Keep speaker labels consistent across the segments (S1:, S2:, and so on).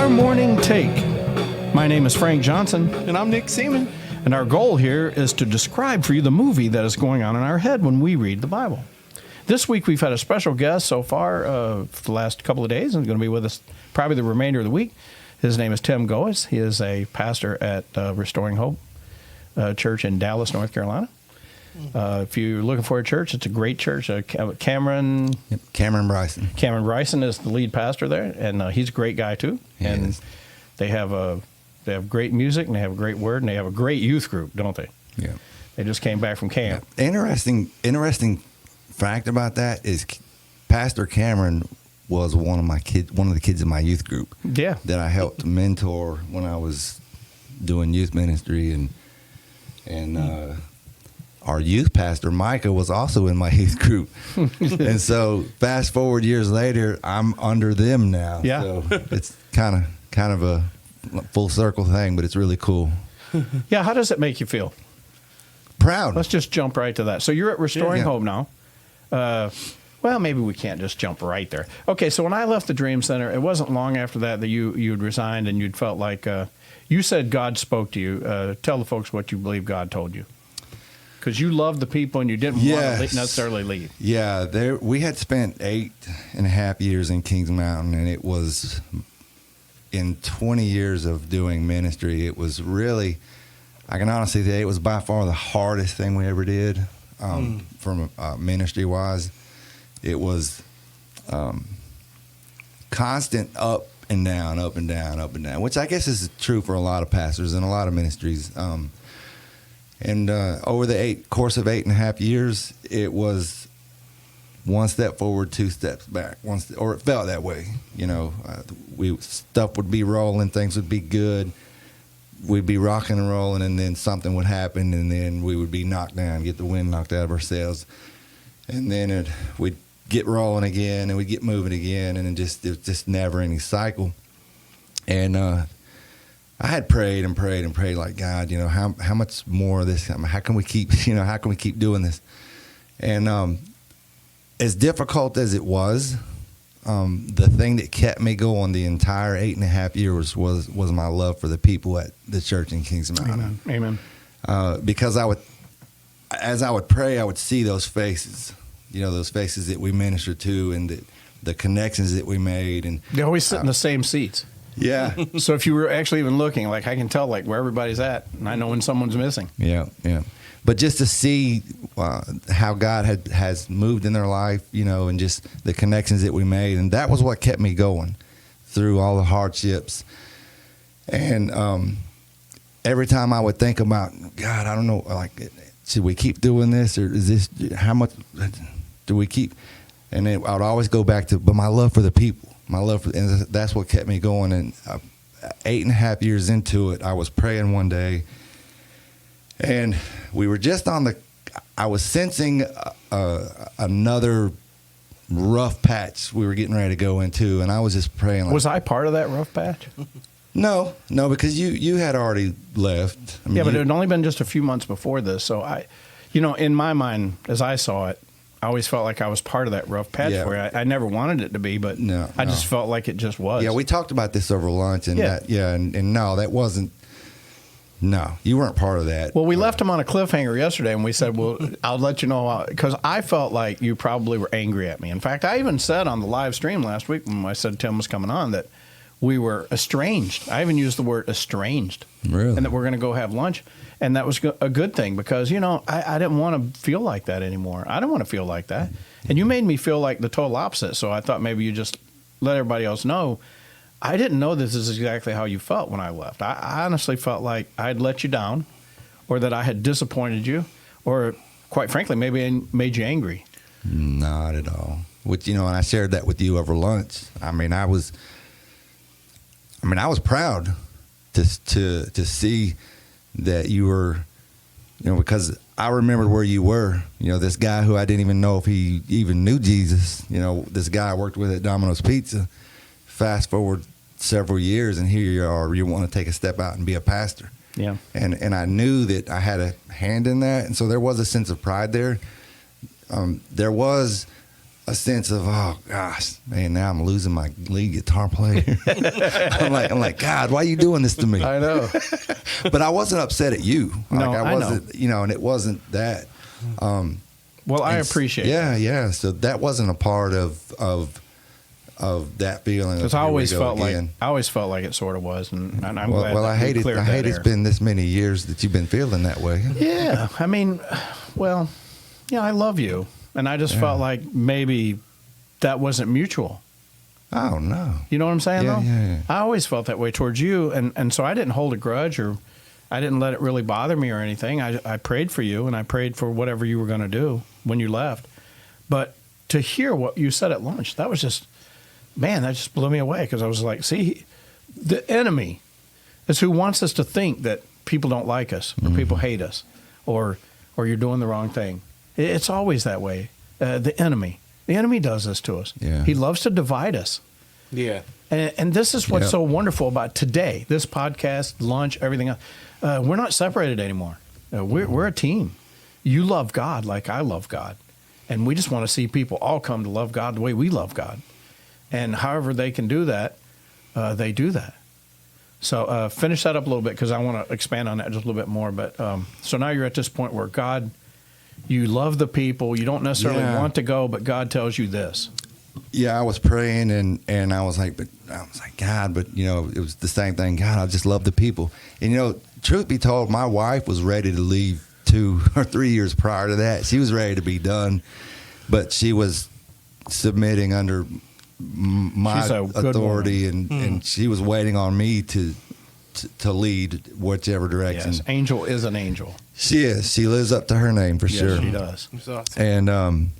S1: our morning take. My name is Frank Johnson.
S2: And I'm Nick Seaman.
S1: And our goal here is to describe for you the movie that is going on in our head when we read the Bible. This week we've had a special guest so far for the last couple of days and going to be with us probably the remainder of the week. His name is Tim Goes. He is a pastor at Restoring Hope Church in Dallas, North Carolina. If you're looking for a church, it's a great church. Cameron
S3: Bryson.
S1: Cameron Bryson is the lead pastor there, and he's a great guy too. They have great music, and they have a great word, and they have a great youth group, don't they?
S3: Yeah.
S1: They just came back from camp.
S3: Yeah. Interesting fact about that is Pastor Cameron was one of the kids in my youth group.
S1: Yeah.
S3: That I helped mentor when I was doing youth ministry, and our youth pastor, Micah, was also in my youth group. And so fast forward years later, I'm under them now.
S1: Yeah.
S3: So it's kind of a full circle thing, but it's really cool.
S1: Yeah, how does it make you feel?
S3: Proud.
S1: Let's just jump right to that. So you're at Restoring Hope now. Well, maybe we can't just jump right there. Okay, so when I left the Dream Center, it wasn't long after that you'd resigned and you'd felt like you said God spoke to you. Tell the folks what you believe God told you. Because you loved the people and you didn't want to necessarily leave.
S3: Yeah, we had spent 8.5 years in Kings Mountain, and it was in 20 years of doing ministry, it was really, I can honestly say, it was by far the hardest thing we ever did from ministry-wise. It was constant up and down, up and down, up and down, which I guess is true for a lot of pastors and a lot of ministries. And over the course of 8.5 years, it was one step forward, two steps back. Or it felt that way. You know, stuff would be rolling, things would be good. We'd be rocking and rolling, and then something would happen, and then we would be knocked down, get the wind knocked out of our sails. And then we'd get rolling again, and we'd get moving again, and it was just never any cycle. And I had prayed and prayed and prayed, like, God, how much more of this? How can we keep doing this? And as difficult as it was, the thing that kept me going the entire 8.5 years was my love for the people at the church in Kings Mountain.
S1: Amen.
S3: Because as I would pray, I would see those faces, those faces that we ministered to, and the connections that we made, and
S1: they always sit in the same seats.
S3: Yeah.
S1: So if you were actually even looking, like I can tell like where everybody's at, and I know when someone's missing.
S3: Yeah. But just to see how God has moved in their life, and just the connections that we made, and that was what kept me going through all the hardships. And every time I would think about, God, I don't know, like, should we keep doing this, or is this, how much do we keep? And then I would always go back to, but my love for the people. And that's what kept me going. And 8.5 years into it, I was praying one day, and we were just I was sensing another rough patch we were getting ready to go into, and I was just praying. Like,
S1: was I part of that rough patch?
S3: No, because you had already left.
S1: But it had only been just a few months before this. So in my mind, as I saw it, I always felt like I was part of that rough patch where I never wanted it to be, but I just felt like it just was.
S3: Yeah, we talked about this over lunch, and and no, that wasn't. No, you weren't part of that.
S1: Well, we left him on a cliffhanger yesterday, and we said, well, I'll let you know, because I felt like you probably were angry at me. In fact, I even said on the live stream last week when I said Tim was coming on that we were estranged. I even used the word estranged.
S3: Really?
S1: And that we're going to go have lunch. And that was a good thing because, I didn't want to feel like that anymore. I don't want to feel like that. And you made me feel like the total opposite. So I thought maybe you just let everybody else know. I didn't know this is exactly how you felt when I left. I honestly felt like I'd let you down, or that I had disappointed you, or quite frankly, maybe I made you angry.
S3: Not at all. And I shared that with you over lunch. I was proud to see that you were, because I remembered where you were. This guy who I didn't even know if he even knew Jesus. This guy I worked with at Domino's Pizza. Fast forward several years, and here you are. You want to take a step out and be a pastor.
S1: Yeah.
S3: And I knew that I had a hand in that, and so there was a sense of pride there. There was a sense of, oh gosh, man, now I'm losing my lead guitar player. I'm like, God, why are you doing this to me?
S1: I know.
S3: But I wasn't upset at you.
S1: No,
S3: I
S1: I
S3: wasn't, and it wasn't that.
S1: Well, I appreciate it.
S3: Yeah. So that wasn't a part of that feeling.
S1: Because I always felt like it sort of was, and I'm glad.
S3: Well,
S1: that
S3: I hate
S1: we
S3: it.
S1: cleared
S3: I hate
S1: that
S3: it's
S1: air.
S3: been this many years that you've been feeling that way.
S1: Yeah, I mean, well, yeah, I love you, and I just felt like maybe that wasn't mutual.
S3: Oh no.
S1: You know what I'm saying?
S3: Yeah,
S1: though?
S3: yeah.
S1: I always felt that way towards you, and so I didn't hold a grudge, or I didn't let it really bother me or anything. I prayed for you, and I prayed for whatever you were going to do when you left. But to hear what you said at lunch, that was just, man, that just blew me away, because I was like, see, the enemy is who wants us to think that people don't like us, or people hate us, or you're doing the wrong thing. It's always that way. The enemy does this to us.
S3: Yeah.
S1: He loves to divide us.
S2: Yeah.
S1: And this is what's
S3: Yeah.
S1: so wonderful about today, this podcast, lunch, everything else. We're not separated anymore. We're a team. You love God like I love God. And we just want to see people all come to love God the way we love God. And however they can do that, they do that. So finish that up a little bit, because I want to expand on that just a little bit more. But so now you're at this point where God, you love the people. You don't necessarily want to go, but God tells you this.
S3: Yeah, I was praying and I was like, God, but it was the same thing. God, I just love the people. And truth be told, my wife was ready to leave 2 or 3 years prior to that. She was ready to be done, but she was submitting under my
S1: She's a good
S3: authority, and she was waiting on me to lead whichever direction.
S1: Yes, angel is an angel.
S3: She is. She lives up to her name for
S1: Yes,
S3: sure.
S1: she does.
S2: That's awesome.
S3: And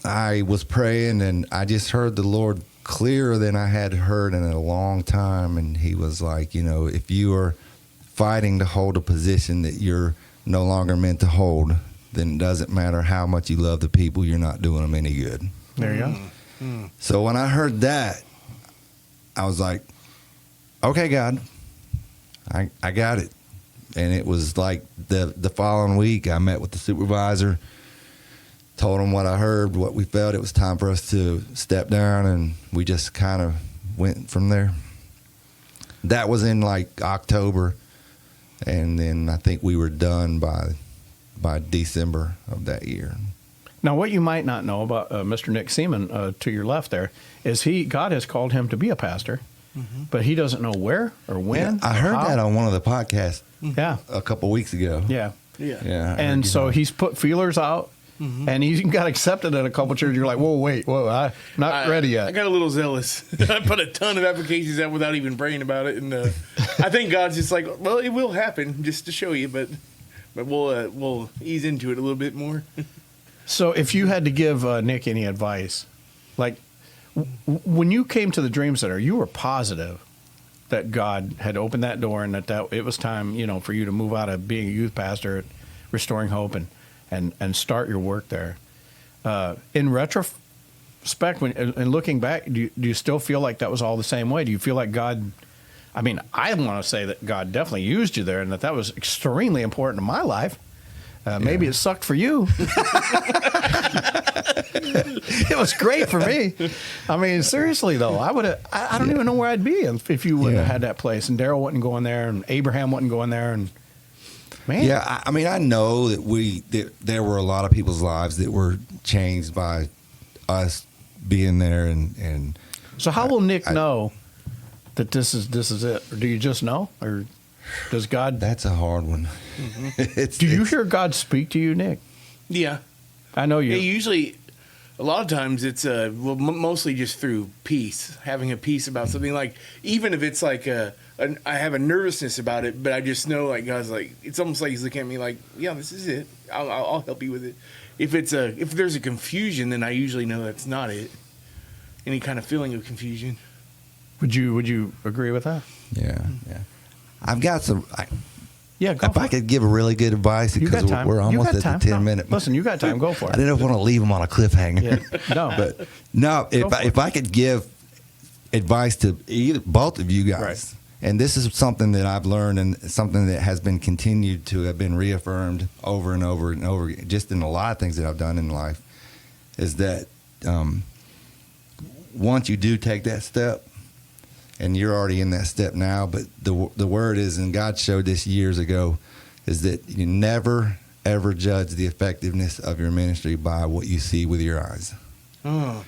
S3: I was praying, and I just heard the Lord clearer than I had heard in a long time. And he was like, if you are fighting to hold a position that you're no longer meant to hold, then it doesn't matter how much you love the people, you're not doing them any good.
S1: There you go.
S3: So when I heard that, I was like, okay, God, I got it. And it was like the following week, I met with the supervisor, told him what I heard, what we felt. It was time for us to step down, and we just kind of went from there. That was in like October, and then I think we were done by December of that year.
S1: Now, what you might not know about Mr. Nick Seaman to your left there is God has called him to be a pastor, but he doesn't know where or when.
S3: I
S1: or
S3: heard
S1: how.
S3: that on one of the podcasts
S1: Yeah,
S3: a couple weeks ago.
S1: yeah.
S2: Yeah.
S3: Yeah. I
S1: And
S3: heard you
S1: so
S3: talk.
S1: he's put feelers out, and he got accepted in a couple churches. You're like, whoa, I'm not ready yet.
S2: I got a little zealous. I put a ton of applications out without even praying about it, and I think God's just like, well, it will happen just to show you, but we'll ease into it a little bit more.
S1: So if you had to give Nick any advice, like when you came to the Dream Center, you were positive that God had opened that door, and that it was time, for you to move out of being a youth pastor at Restoring Hope and start your work there. In retrospect, and looking back, do you still feel like that was all the same way? Do you feel like God? I mean, I want to say that God definitely used you there, and that was extremely important in my life. Maybe it sucked for you. It was great for me. I mean, seriously though, I don't even know where I'd be if you wouldn't have had that place, and Daryl wasn't going there, and Abraham wasn't going there, and man.
S3: Yeah, I mean, I know that there were a lot of people's lives that were changed by us being there, and
S1: So how will Nick know that this is it? Or do you just know, or does God?
S3: that's a hard one.
S1: Do you hear God speak to you, Nick?
S2: Yeah.
S1: I know you.
S2: Yeah, usually, a lot of times it's mostly just through peace, having a peace about something. Like, even if it's like I have a nervousness about it, but I just know, like, God's like, it's almost like he's looking at me like, yeah, this is it. I'll help you with it. If there's a confusion, then I usually know that's not it. Any kind of feeling of confusion.
S1: Would you agree with that?
S3: Yeah. I've got some.
S1: Yeah, go
S3: If
S1: for
S3: I
S1: it.
S3: could give a really good advice,
S1: You
S3: because
S1: got time.
S3: we're
S1: You
S3: almost
S1: got
S3: at
S1: time.
S3: the 10
S1: No,
S3: minute.
S1: Listen, you got time. Go for
S3: I
S1: it.
S3: didn't want to leave them on a cliffhanger.
S1: Yeah. No.
S3: But no, if I could give advice to both of you guys,
S1: Right.
S3: and this is something that I've learned, and something that has been continued to have been reaffirmed over and over and over, just in a lot of things that I've done in life, is that once you do take that step, and you're already in that step now, but the word is, and God showed this years ago, is that you never ever judge the effectiveness of your ministry by what you see with your eyes.
S2: Oh.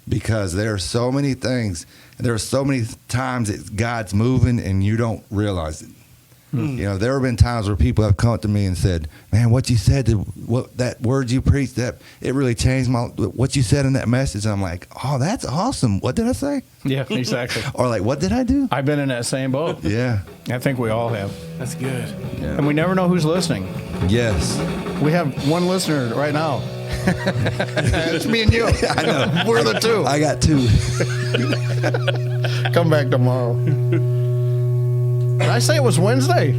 S3: Because there are so many things, there are so many times that God's moving and you don't realize it. You know, there have been times where people have come up to me and said, "Man, what you said, what that word you preached, that it really changed what you said in that message." And I'm like, "Oh, that's awesome. What did I say?"
S1: Yeah, exactly.
S3: Or like, "What did I do?"
S1: I've been in that same boat.
S3: Yeah.
S1: I think we all have.
S2: That's good.
S3: Yeah.
S1: And we never know who's listening.
S3: Yes.
S1: We have one listener right now. It's me and you.
S3: I know.
S1: We're the two.
S3: I got two.
S1: Come back tomorrow. Did I say it was Wednesday?